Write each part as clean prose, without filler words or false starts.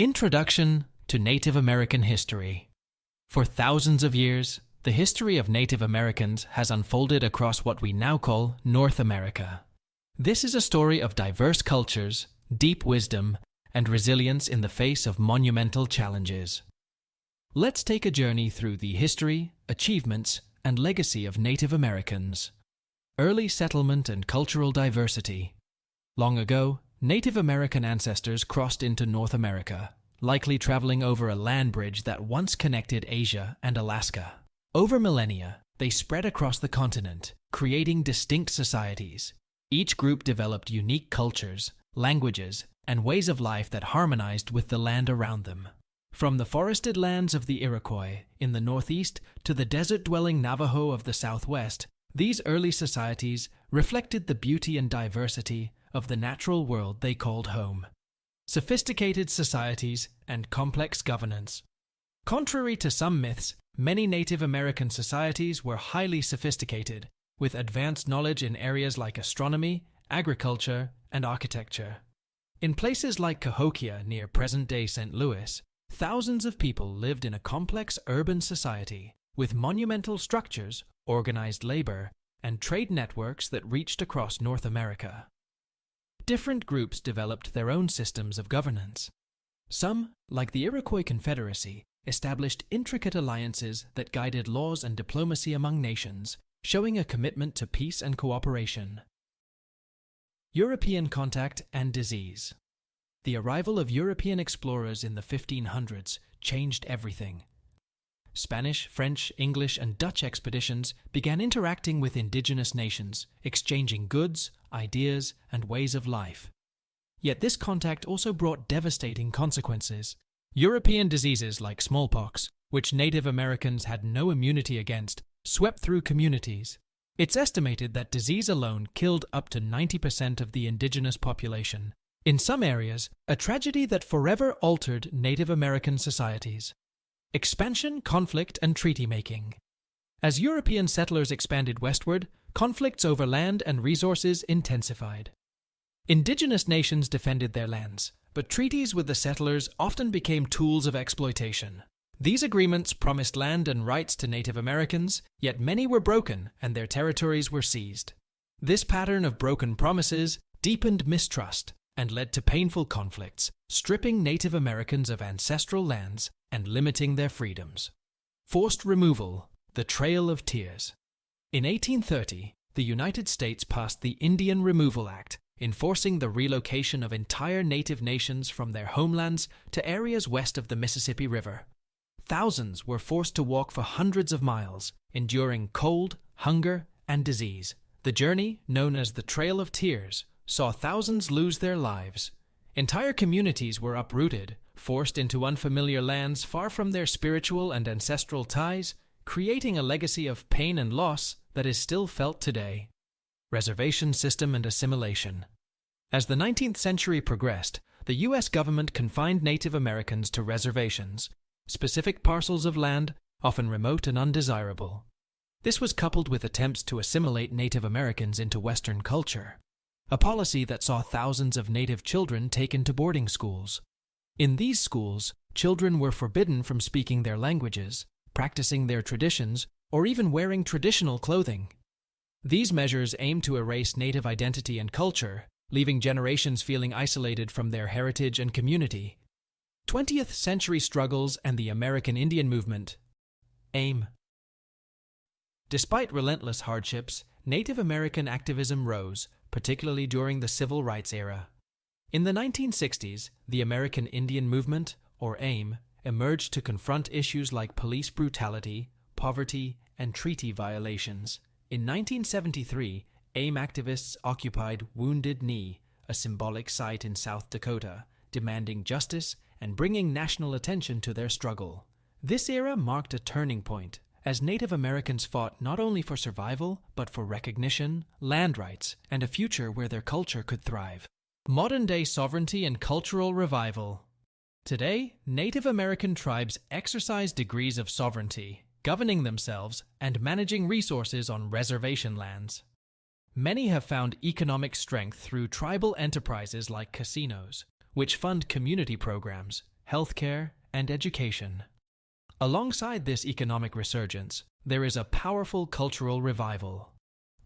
Introduction to Native American History. For thousands of years, the history of Native Americans has unfolded across what we now call North America. This is a story of diverse cultures, deep wisdom, and resilience in the face of monumental challenges. Let's take a journey through the history, achievements, and legacy of Native Americans. Early settlement and cultural diversity. Long ago, Native American ancestors crossed into North America, likely traveling over a land bridge that once connected Asia and Alaska. Over millennia, they spread across the continent, creating distinct societies. Each group developed unique cultures, languages, and ways of life that harmonized with the land around them. From the forested lands of the Iroquois in the northeast to the desert-dwelling Navajo of the southwest, these early societies reflected the beauty and diversity of the natural world they called home. Sophisticated societies and complex governance. Contrary to some myths, many Native American societies were highly sophisticated, with advanced knowledge in areas like astronomy, agriculture, and architecture. In places like Cahokia near present-day St. Louis, thousands of people lived in a complex urban society with monumental structures, organized labor, and trade networks that reached across North America. Different groups developed their own systems of governance. Some, like the Iroquois Confederacy, established intricate alliances that guided laws and diplomacy among nations, showing a commitment to peace and cooperation. European contact and disease. The arrival of European explorers in the 1500s changed everything. Spanish, French, English, and Dutch expeditions began interacting with indigenous nations, exchanging goods, ideas, and ways of life. Yet this contact also brought devastating consequences. European diseases like smallpox, which Native Americans had no immunity against, swept through communities. It's estimated that disease alone killed up to 90% of the indigenous population. In some areas, a tragedy that forever altered Native American societies. Expansion, conflict, and treaty-making. As European settlers expanded westward, conflicts over land and resources intensified. Indigenous nations defended their lands, but treaties with the settlers often became tools of exploitation. These agreements promised land and rights to Native Americans, yet many were broken and their territories were seized. This pattern of broken promises deepened mistrust and led to painful conflicts, stripping Native Americans of ancestral lands and limiting their freedoms. Forced removal, the Trail of Tears. In 1830, the United States passed the Indian Removal Act, enforcing the relocation of entire native nations from their homelands to areas west of the Mississippi River. Thousands were forced to walk for hundreds of miles, enduring cold, hunger, and disease. The journey, known as the Trail of Tears, saw thousands lose their lives. Entire communities were uprooted, forced into unfamiliar lands far from their spiritual and ancestral ties, creating a legacy of pain and loss that is still felt today. Reservation system and assimilation. As the 19th century progressed, the U.S. government confined Native Americans to reservations, specific parcels of land, often remote and undesirable. This was coupled with attempts to assimilate Native Americans into Western culture, a policy that saw thousands of Native children taken to boarding schools. In these schools, children were forbidden from speaking their languages, practicing their traditions, or even wearing traditional clothing. These measures aimed to erase Native identity and culture, leaving generations feeling isolated from their heritage and community. 20th century struggles and the American Indian movement. AIM. Despite relentless hardships, Native American activism rose, particularly during the Civil Rights era. In the 1960s, the American Indian Movement, or AIM, emerged to confront issues like police brutality, poverty, and treaty violations. In 1973, AIM activists occupied Wounded Knee, a symbolic site in South Dakota, demanding justice and bringing national attention to their struggle. This era marked a turning point, as Native Americans fought not only for survival, but for recognition, land rights, and a future where their culture could thrive. Modern-day sovereignty and cultural revival. Today, Native American tribes exercise degrees of sovereignty, governing themselves and managing resources on reservation lands. Many have found economic strength through tribal enterprises like casinos, which fund community programs, healthcare, and education. Alongside this economic resurgence, there is a powerful cultural revival.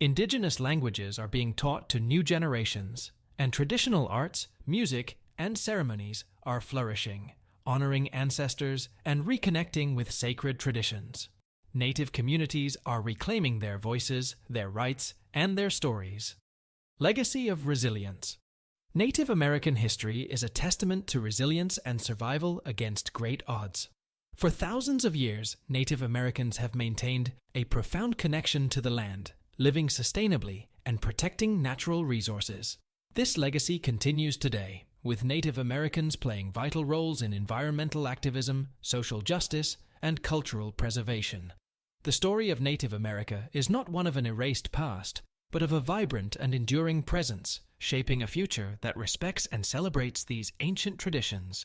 Indigenous languages are being taught to new generations, and traditional arts, music, and ceremonies are flourishing, honoring ancestors and reconnecting with sacred traditions. Native communities are reclaiming their voices, their rights, and their stories. Legacy of resilience. Native American history is a testament to resilience and survival against great odds. For thousands of years, Native Americans have maintained a profound connection to the land, living sustainably and protecting natural resources. This legacy continues today, with Native Americans playing vital roles in environmental activism, social justice, and cultural preservation. The story of Native America is not one of an erased past, but of a vibrant and enduring presence, shaping a future that respects and celebrates these ancient traditions.